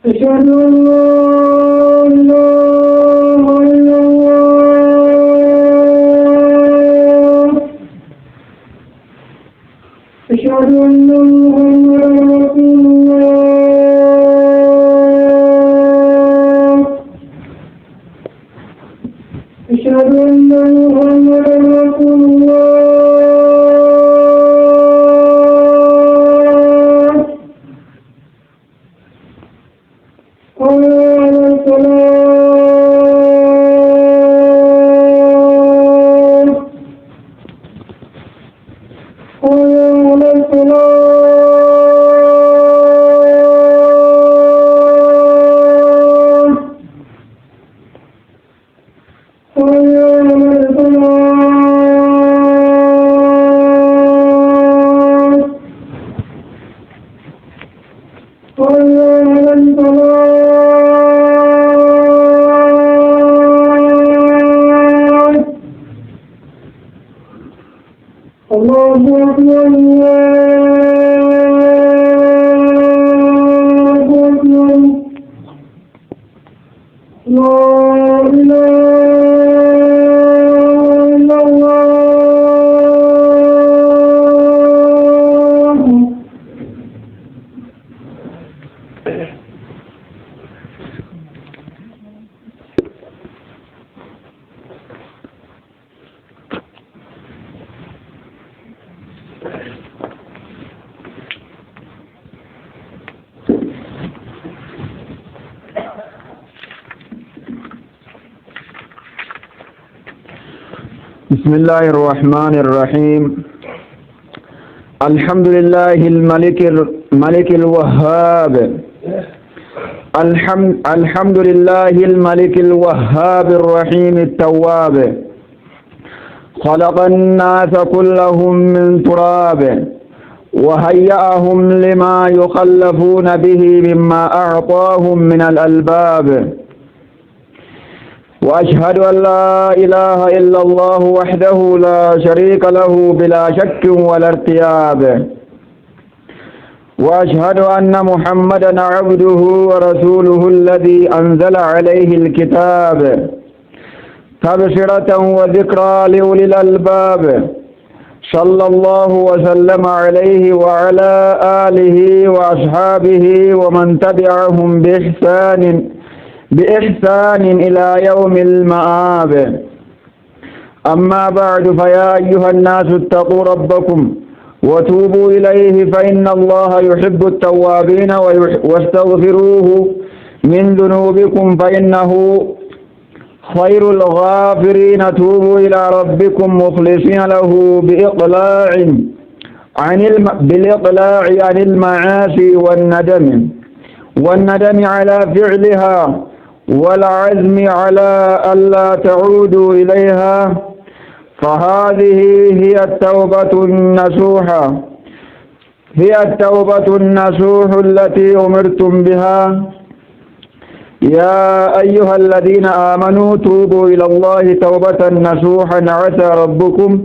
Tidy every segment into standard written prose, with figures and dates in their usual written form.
أشهد أن لا إله إلا الله أشهد أن محمدا رسول الله أشهد أن محمدا رسول الله بسم الله الرحمن الرحيم الحمد لله الملك الوهاب الحمد لله الملك الوهاب الرحيم التواب خلق الناس كلهم من تراب وهيأهم لما يخلفون به مما أعطاهم من الألباب وأشهد أن لا إله إلا الله وحده لا شريك له بلا شك ولا ارتياب وأشهد أن محمدا عبده ورسوله الذي أنزل عليه الكتاب تبشرة وذكرى لأولي الألباب صلى الله وسلم عليه وعلى آله وأصحابه ومن تبعهم بإحسان إلى يوم المآب أما بعد فيا أيها الناس اتقوا ربكم وتوبوا إليه فإن الله يحب التوابين واستغفروه من ذنوبكم فإنه خير الغافرين توبوا إلى ربكم مخلصين له بالإقلاع عن المعاصي والندم على فعلها والعزم على ألا تعودوا إليها فهذه هي التوبة النصوح التي أمرتم بها يا أيها الذين آمنوا توبوا إلى الله توبة نصوحا عسى ربكم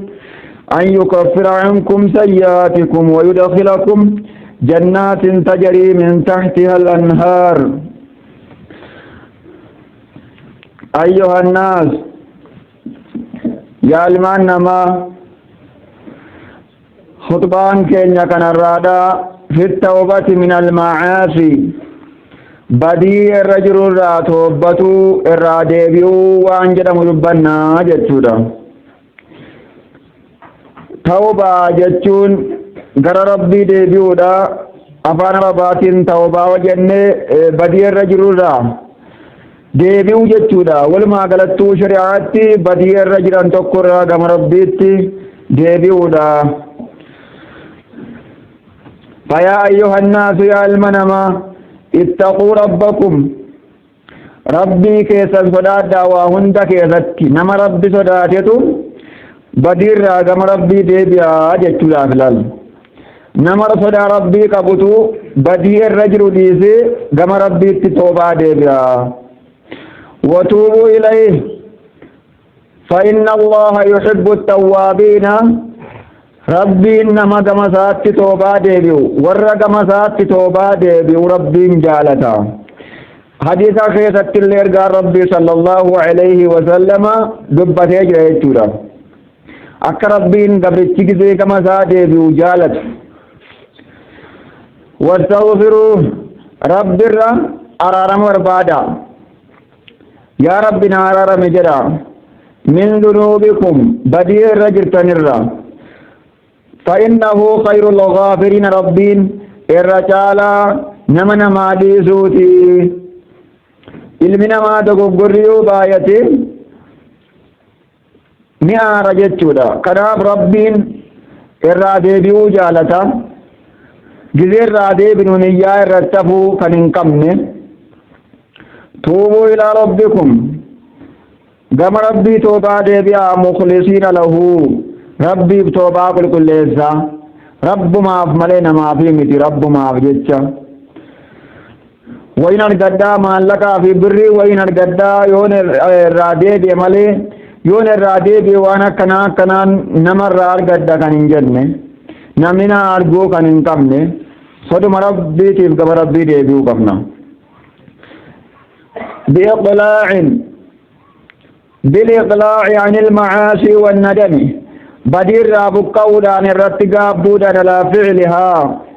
أن يكفر عنكم سيئاتكم ويدخلكم جنات تجري من تحتها الأنهار أيها الناس يا المعنى خطبان كينيا كان الرادة في التوبة من المعاصي بدي الرجل توبتو الراديبيو وانجد مجبنا جتشودا توبة جتشون gara rabbii deebi'uudha afaan arabaatiin tawbaa wajjannee badii irra jirurraa deebi'uu jechuudha. Walumaa galattuu shari'aatti badii irra jiran tokkorraa gama rabbiitti deebi'uudha. fayaa ayyuhan naasu yaa ilma namaa ittaquu rabbakum rabbii keessan sodaadhaa waa hunda keessatti nama rabbi sodaatetu badiirraa gama rabbii deebi'aa jechuudhaaf ilaalla. nama sodaa rabbii qabutu badii irra jiru dhiisee gama rabbiitti toobaa deebi'a. watuubuu ilayhi fa inna allaha yuhibbu at-tawwaabiina rabbiin nama gama isaatti toobaa deebi'u warra gama isaatti toobaa deebi'u rabbiin jaalata. حديثا خيثت الليرقى ربي صلى الله عليه وسلم دبته جريتورا أكا ربين قبرتك زي كما ساده بوجالت واستغفروا رب الرا أرارم وربادا يا ربنا أرارم جرا من ذنوبكم بدير رجل تنرى فإنه خير الغافرين ربين الرجالا نمنا مادي سوتي ilmina maa dogoggorriyuu baay'ate ni aara jechuudha. Kanaaf rabbiin irraa deebi'uu jaalata. Gizee irraa deebinu niyyaa irratti hafuu kan hin qabne. Tuubuu ilaa rabbikum gama rabbii toobaa deebi'aa mukhlisiina lahu rabbiif toobaa qulqulleessaa rabbumaaf malee namaafii miti rabbumaaf jecha. وين الجدا مالك في بري وين الجدا يون الرادي بمالي يون الرادي بوانا كنا نمر رار جدا كان إنجنة نمنا أرجو كان إنكمنة صدق مربي تيف كمربي ديبيو كمنا بالإقلاع عن المعاصي والندم بدير رابو قودان الرتقاب بودان على فعلها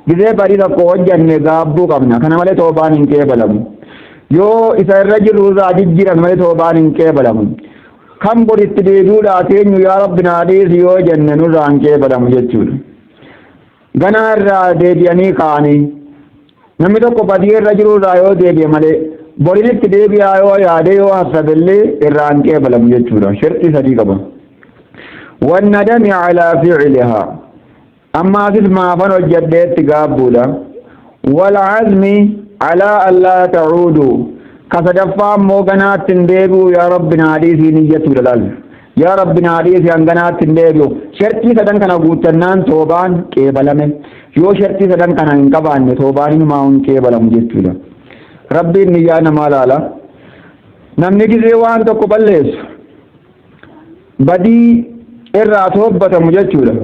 gizee bariida koo janne gaabbuu qabna kana malee toobaan hin qeebalamu yoo isa irra jirru irraa jijjiiran malee toobaan hin qeebalamu kan boritti deebi'uudhaa teenyu yaa rabbi naa dhiisi yoo jenne nurraa hin qeebalamu jechuudha ganaa irraa deebi'anii ka'anii namni tokko badii irra jiru irraa yoo deebi'e malee borinitti deebi'aa yoo yaade yoo hasabillee irraa hin qeebalamu jechuudha shartii sadii qaba wannadami calaa ficlihaa أما أسف ما فنو جدت قابولا والعزم على ألا تعودوا كصدفا موغنات تنديبو يا رب ناديسي نية دلال يا رب ناديسي أنغنات تنديبو شرطي سدن كان قوتنان توبان كيبلمه يو شرطي سدن كان انقبان توبان ماون كيبلم جستولا ربي نية نمالالا نمني كزيوان تو قبلس بدي إراتوبة مجتولا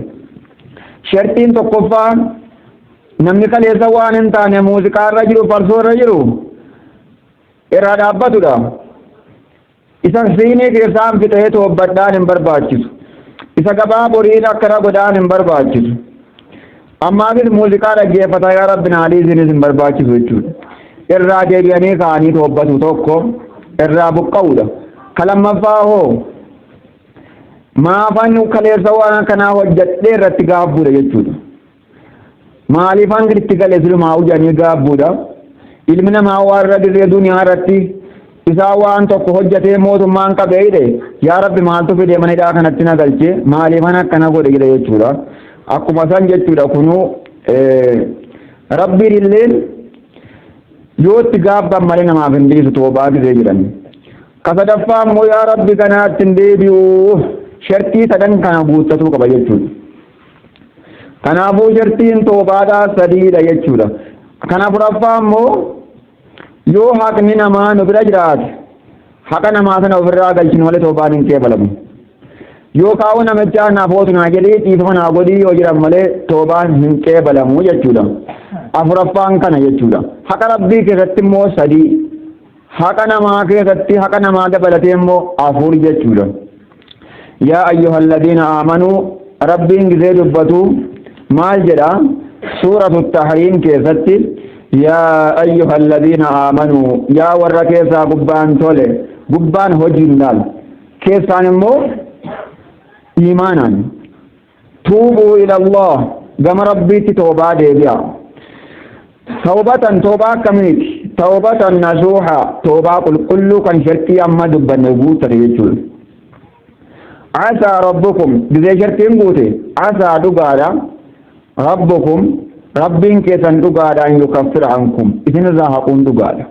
shartiin tokkoffaan namni kaleessa waan hin taane muuziqaa irra jiru farsoo irra jiru irraa dhaabbatudha. Isa siinii keessaan fixee toobbadhaan hin barbaachisu. Isa gabaa boriin akkana godhaan hin barbaachisu. Ammaafis muuziqaa dhaggeeffataa yaa rabbi naaliisinis hin barbaachisu jechuudha. Irraa deebi'anii ka'anii toobbatu tokko irraa buqqa'uudha. Kalammaffaa hoo maafan kaleessa waan kanaa hojjadhee irratti gaabbuudha jechuudha. Maaliifan itti galee silumaa hojjanii gaabbuudha. Ilmi namaa waan irra dirree duniyaa irratti isaa waan tokko hojjatee mootummaan qabee hidhe yaa rabbi maaltu fidee mana hidhaa kanatti na galchee maaliifan akkana godhe jedhe jechuudha. Akkuma san jechuudha kunuu rabbiin illeen yoo itti gaabban malee namaaf hin dhiisu toobaa gisee jedhan. Kasadaffaa immoo yaa rabbi kanaatti hin deebi'uu shartii sadan kana guuttatuu qaba jechuudha. Kanaafuu shartiin toobaadhaa sadiidha jechuudha. Kana afuraffaa immoo yoo haqni namaa nu bira jiraate haqa namaa sana ofirraa galchinu malee toobaan hin qeebalamu. Yoo kaa'u namichaa naafootu naa jedhee dhiifama naa godhii yoo jiran malee toobaan hin qeebalamu jechuudha. Afuraffaan kana jechuudha. Haqa rabbii keessatti immoo sadii. Haqa namaa keessatti haqa namaa dabalatee immoo afur jechuudha. Yaa ayyuhal ladhiina aamanuu rabbiin gisee dubbatu maal jedha suuratu tahriim keessatti yaa ayyuhal ladhiina aamanuu yaa warra keessaa gubbaan tole gubbaan hojiin laal keessaan immoo iimaanaan tuubuu ilallah gama rabbiitti toobaa deebi'a. Tawbatan toobaa akkamiiti? Tawbatan nasuuha toobaa qulqulluu kan shartii amma dubbanne guutate jechuudha. عسى ربكم بذي شرطين قوتي عسى دقادا ربكم ربين كيسان دقادا أن يكفر عنكم إذن الزاهقون دقادا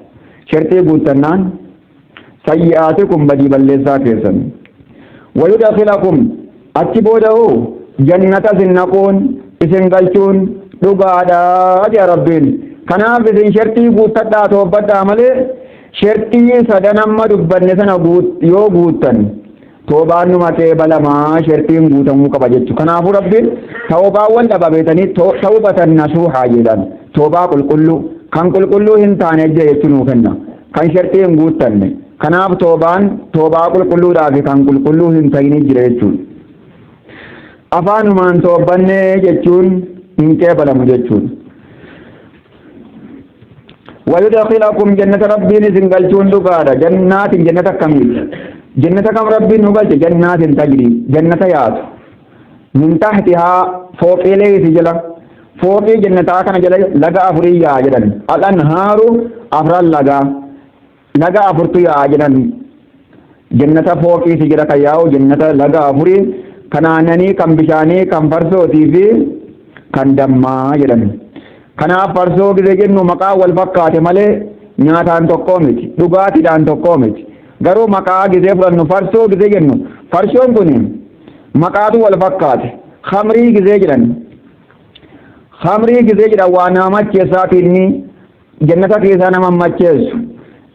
شرطي قوتنان سيئاتكم بدي بلسا كيسان ويدخلكم أتبوده جنة سنقون إذن قلتون دقادا يا ربين كناف إذن شرطي قوتتا توبتا عملي شرطي سدنما دبن سنة يو قوتن toobaan numa qeebalamaa shartiin guutamuu qaba jechuudha. Kanaafuu rabbiin tawbaawwan dhababeetanii tawbatan nasuuhaa jedhan toobaa qulqulluu kan qulqulluu hin taane jechuun nuu kenna. kan shartii hin guuttanne. Kanaaf toobaa qulqulluudhaa fi kan qulqulluu hin ta'in jira jechuudha. Afaanumaan toobanne jechuun hin qeebalamu jechuudha. ويدخلكم جنة ربي نسنقلتون دقادة جنات جنة كميت جنة كم ربي نقلت جنات تجري جنة يات من تحتها فوق إليه جلا فوق جنة كان جلا لقى أفريا جلا الأنهار أفرال لقى أفرطيا جلا جنة فوق سجلا كياو جنة لقى أفري كنانني كم بشاني كم فرسوتي في كان دما جلا kanaaf farsoo gizee jennu maqaa wal fakkaate malee nyaataan tokkoo miti dhugaatiidhaan tokkoo miti garuu maqaa gizee fudhannu farsoo gizee jennu farshoon kun maqaatu wal fakkaate khamrii gizee jedhan khamrii gizee jedhan waa nama macheessaati inni jannata keessaa nama macheessu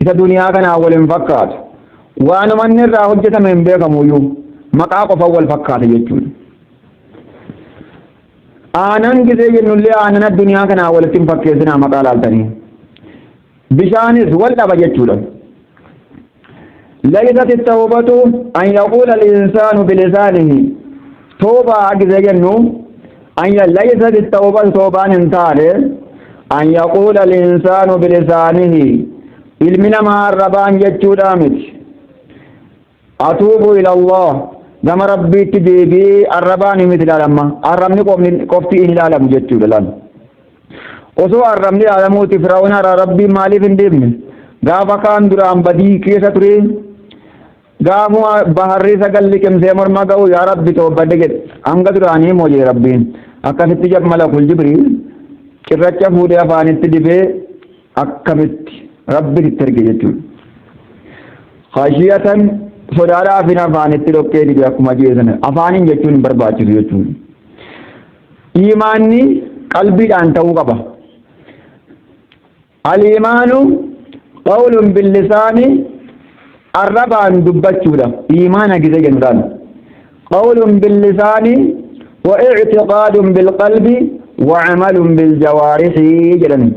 isa duniyaa kanaa wal hin fakkaatu waanuma inni irraa hojjetame hin beekamuyyuu maqaa qofa wal fakkaate jechuudha. aanan gizee jennullee aanan addunyaa kanaa walitti hin fakkeessinaa maqaa laaltanii bishaanis wal dhaba jechuudha. laysati tawbatu an yaquula al-insaanu bilisaanihi toobaa gizee jennu laysati tawbatu toobaan hin taane an yaquula al-insaanu bilisaanihi ilmi namaa arrabaan jechuudha miti atuubu ila Allah gama rabbiitti deebi'ee arrabaan miti ilaalama arrabni qofti hin ilaalamu jechuudha laal osoo arrabni ilaalamuuti firaa'uun rabbiin maaliif hin deemne gaafa kaan duraan badii keessa ture gaafuma baharri sagal liqimsee morma ga'u yaa rabbi toobadde jedhe hanga duraanii moojee rabbiin akkasitti malakul jibriil cirracha fuudhee afaanitti dibee akkamitti rabbiin itti erge jechuudha. khashiyatan sodaadhaaf hin afaanitti dhoqqee dibe akkuma jeesan afaaniin jechuun hin barbaachisu jechuudha. Imaanni qalbiidhaan ta'uu qaba. Al-imaanu qawlun billisaani arrabaan dubbachuudha. Imaana gizee jennuudhaan. Qawlun billisaani wa i'tiqaadun bilqalbi wa amalun biljawaarihi jedhani.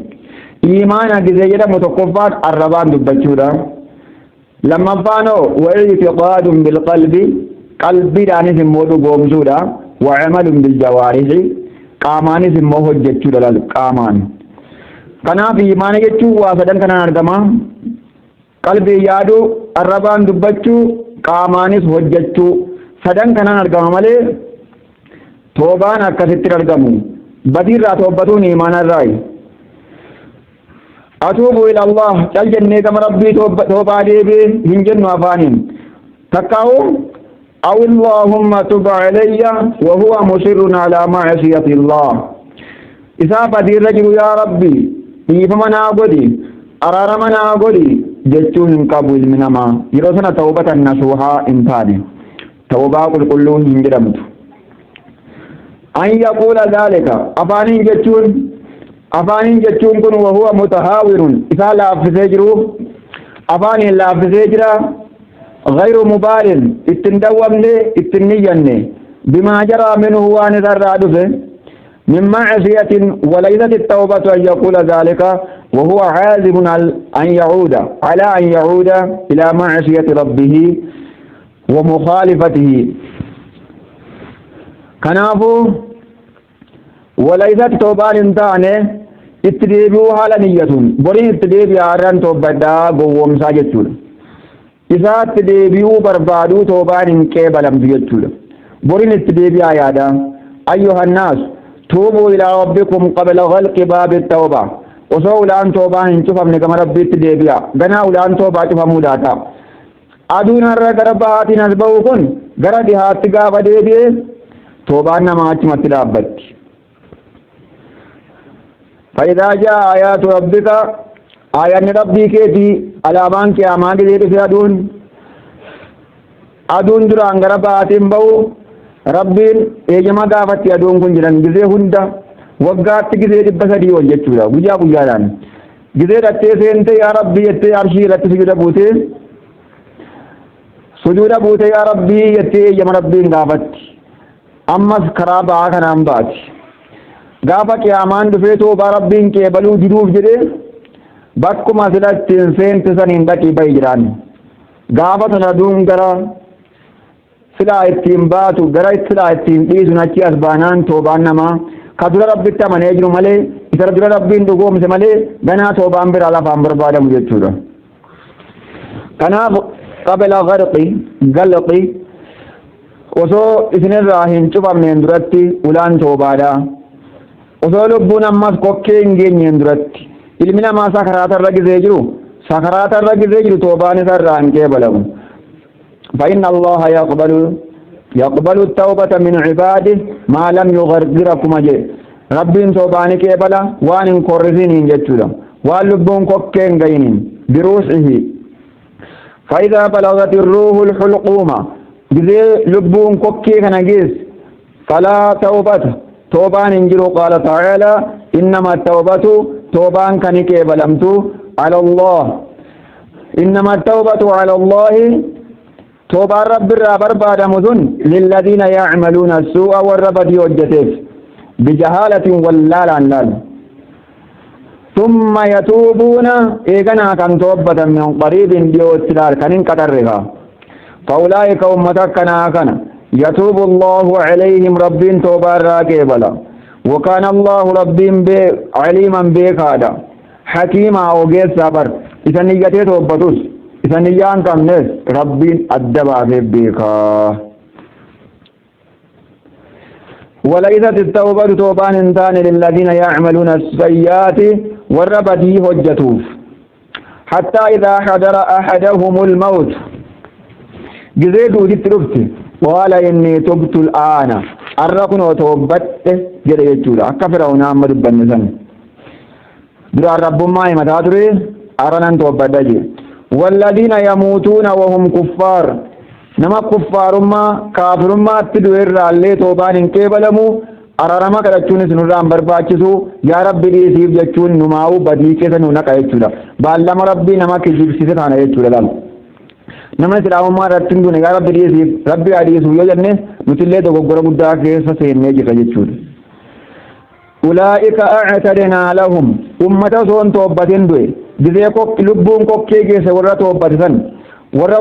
Imaana gizee jedhamu tokkoffaan arrabaan dubbachuudha. lammaffaan wa'itiqaadun bilqalbi qalbiidhaanis immoo dhugoomsuudha wa'amalun biljawaarihi qaamaanis immoo hojjechuudha qaamaan. Kanaaf imaana jechuun waa sadan kanaan argama qalbii yaaduu arrabaan dubbachuu qaamaanis hojjechuu sadan kanaan argama malee toobaan akkasitti argamu badiirraa toobatuun imaanarraayi. atuubu ila Allah cal jennee gama rabbii toobaa deebi'ee hin jennu afaaniin takkaawu aw Allahumma tub alayya wa huwa musirrun ala ma'siyati Allah isaa badiirra jiru yaa rabbi dhiifama naa godhi araarama naa godhi jechuun hin qabu ilmi namaa yeroo sana tawbatan nasuuhaa hin taane tawbaa qulqulluu hin jedhamtu. an yaquula dhaalika afaaniin jechuun kun wahuwa mutahaawirun isaa laaffisee jiru afaaniin laaffisee jira غير مبال اتندومني اتنيجني بما جرى منه وان ذرادفه من معصية وليست التوبة أن يقول ذلك وهو عازم أن يعود إلى معصية ربه ومخالفته كنافو وليست توبان انتاني اتديبوها لنية برين اتديبي عران توبدا قوم ساجتون إذا اتديبيو بربادو توبان انكيبلم بيجتون برين اتديبي آيادا أيها الناس توبوا إلى ربكم قبل غلق باب التوبة وسو لان توبان انتفهم نكم ربي اتديبيا غنا ولان توبة تفهموا داتا أدونا الرقربات نزبوكن غردها اتقاب ديبي توبان نماچ متلابت فإذا جاء آيات ربك آيات ربي كيتي alaabaan qiyaamaa gizee dhufe aduun duraan gara baatiin ba'u rabbiin eeyyama gaafatti aduun kun jiran gizee hunda waggaatti gizee 300 ol jechuudha guyyaa guyyaadhaan gizee dhattee seentee yaa rabbii jettee arshii irratti sujuuda buutee yaa rabbii jettee eeyyama rabbiin gaafatti ammas karaa ba'aa kanaan baati gaafa qiyaamaan dhufee toobaa rabbiin qeebaluu diduuf jedhee bakkuma silattiin seenti saniin dhaqii bahi jiraan gaafa sana gara silaa ittiin baatu gara silaa ittiin dhiisun achi as baanaan toobaan namaa ka dura rabbitti amanee jiru malee isa dura rabbiin dhugoomse malee ganaa toobaan biraa lafaan barbaadamu jechuudha. kanaaf qabla galqi osoo isinirraa hin cufamneen duratti ulaan toobaadha. osoo lubbuun ammas kokkee hin geenyeen duratti ilmi namaa sakaraatarra gizee jiru toobaan isarraa hin qeebalamu. فإن الله يقبل التوبة من عباده ما لم يغرغركم أجل ربين توباني قبلا وان انكرزين جتولا وان لبون كوكين غينين بروحه فإذا بلغت الروح الحلقومة بذي لبون كوكي كنجيس فلا توبة توبان انجلو قال تعالى إنما التوبة توبان كنكي بلمتو على الله إنما التوبة على الله توبا رب برباد مذن للذين يعملون السوء والربد وجتف بجهالة واللال ثم يتوبون إيقنا كان توبة من قريب بيوتلال كان انكترها فأولئك أمتكنا كان يتوب الله عليهم رب توبا راكبلا وكان الله رب عليما بك هذا حكيما أوجيس سابر إذا نيجتي توبتوس إذا نيان كمنس ربين أدبا بيكا وليست التوبة توبان انتان للذين يعملون السيئات والربدي هجتوف حتى إذا حضر أحدهم الموت جزيدو جترفت قال إني تبت الآن أرقن وتوبت جرى يجولا كفرون عمد بنزن درى رب ما يمتادري أرنان توبت جي والذين يموتون وهم كفار نما كفار ما كافر ما تدوير عليه توبان كيبلمو أرارما كرچون سنرام برباچسو يا رب دي سيب جچون نماو بدي كيسن نك ايچولا بالما ربي نما كيسيب سيسان ايچولا لام نما سراو ما رتندو يا رب دي سيب ربي ادي سو يجنه متله دو غور غدا كيس سينه جيچول أولئك أعتدنا لهم أمة سون توبتين دوي بذي كوك لبون كوك كيجي ورا توبتين ورا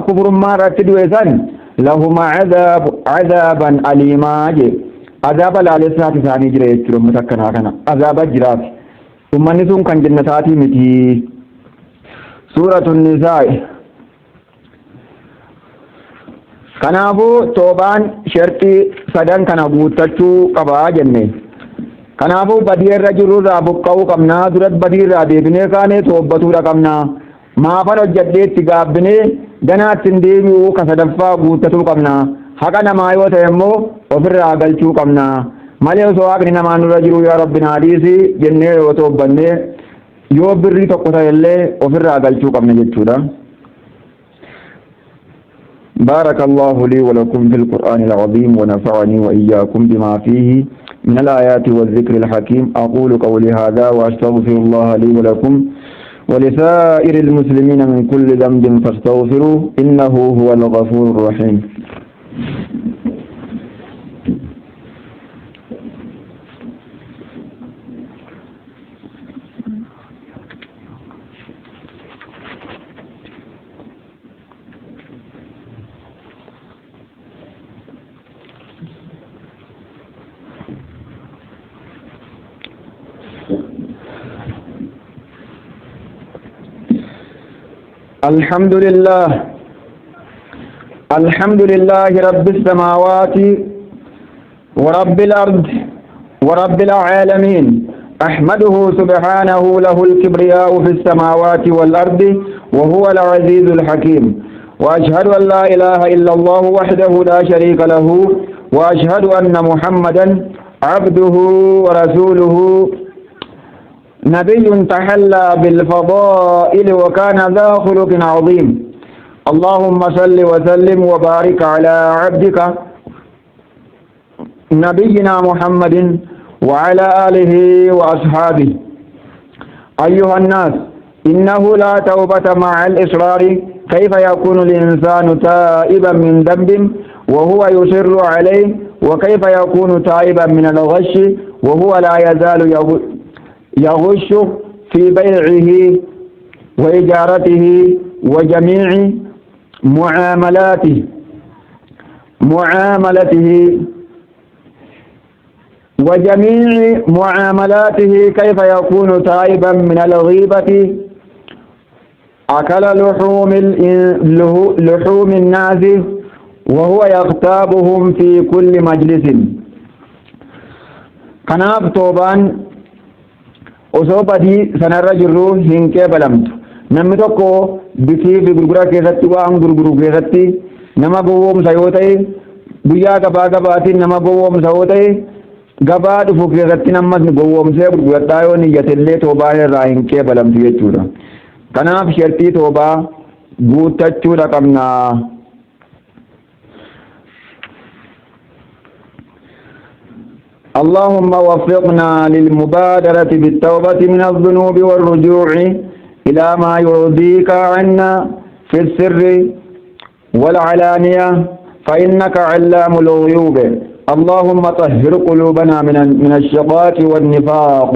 كفر ما رتدوي سن لهم عذابا أليما جي عذاب الالسات ثاني جري يجرو متكنا كنا عذاب جرات أمة سون كان جنتاتي متي سورة النساء كنافو توبان شرطي سدن كنا بوتچو قبا جنة كنافو بدير رجلو رابقاو قمنا درد بدير رادبني كاني توبتو رقمنا ما فنو جديد تقابني دنا تنديمي وكسدفا بوتچو قمنا حقا نمايو تيمو وفر راقلچو قمنا ماليو سواقني نمانو رجلو يا ربنا عديسي جنة وتوبني يو بري تقوتا يلي وفر راقلچو قمنا جتشودا. بارك الله لي ولكم في القرآن العظيم ونفعني وإياكم بما فيه من الآيات والذكر الحكيم. أقول قولي هذا وأستغفر الله لي ولكم ولسائر المسلمين من كل ذنب فاستغفروه إنه هو الغفور الرحيم. الحمد لله رب السماوات ورب الأرض ورب العالمين. أحمده سبحانه له الكبرياء في السماوات والأرض وهو العزيز الحكيم. وأشهد أن لا إله إلا الله وحده لا شريك له وأشهد أن محمدا عبده ورسوله نبي تحلى بالفضائل وكان ذا خلق عظيم. اللهم صل وسلم وبارك على عبدك نبينا محمد وعلى آله وأصحابه. أيها الناس، إنه لا توبة مع الإصرار. كيف يكون الإنسان تائبا من ذنب وهو يصر عليه؟ وكيف يكون تائبا من الغش وهو لا يزال يغش في بيعه وإجارته وجميع معاملاته كيف يكون تائبا من الغيبة أكل لحوم الناس وهو يغتابهم في كل مجلس. كناف توبان أصوبتي سنرجل هنكي بلمت namni tokko bitii fi gurgura keessatti waan gurguru keessatti nama gowwoomsa yoo ta'e guyyaa gabaatiin nama gowwoomsa yoo ta'e gabaa dhufu keessatti namni gowwoomsee gurguradhaa yoo niyyatellee toobaan irraa hin qeebalamtu jechuudha. Kanaaf shartii toobaa guuttachuudha qabna. اللهم وفقنا للمبادرة بالتوبة من الذنوب والرجوع إلى ما يرضيك عنا في السر والعلانية فإنك علام الغيوب. اللهم طهر قلوبنا من الشقاق والنفاق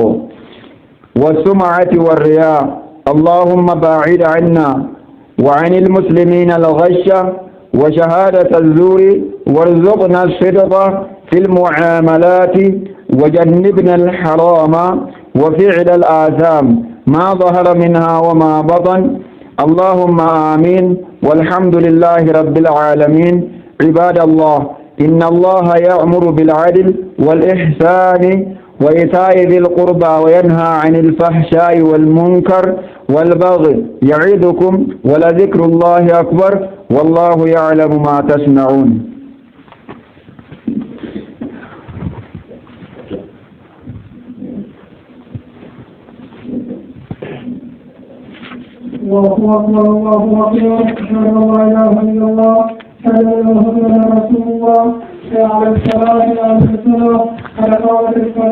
والسمعة والرياء. اللهم باعد عنا وعن المسلمين الغش وشهادة الزور وارزقنا الصدق في المعاملات وجنبنا الحرام وفعل الآثام ما ظهر منها وما بطن. اللهم آمين والحمد لله رب العالمين. عباد الله إن الله يأمر بالعدل والإحسان وإيتاء ذي القربى وينهى عن الفحشاء والمنكر والبغي يعظكم ولذكر الله أكبر والله يعلم ما تصنعون. الله أكبر الله أكبر أشهد أن لا إله إلا الله أشهد أن محمدا رسول الله. حي على الصلاة حي على الصلاة قد قامت الصلاة.